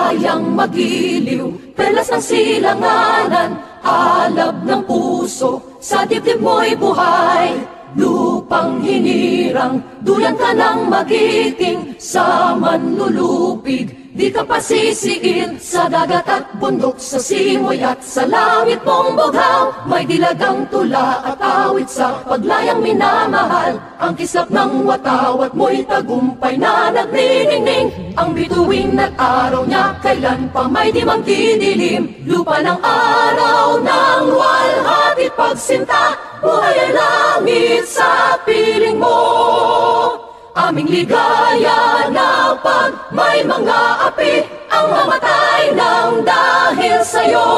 kayang magiliw, perlas ng silanganan, alab ng puso, sa dibdib mo'y buhay. Lupang hinirang, duyan ka ng magiting, sa manlulupig, di ka pasisiin. Sa dagat at bundok, sa simoy at sa langit mong bughaw, may dilagang tula at awit sa paglayang minamahal. Ang kislap ng watawat mo'y tagumpay na nagniningning, ang bituin at araw niya kailan pa may di magdidilim. Lupa ng araw ng walhati pagsinta, buhay ay langit sa piling mo. Aming ligaya na pag may mga api ang mamatay ng dahil sa'yo.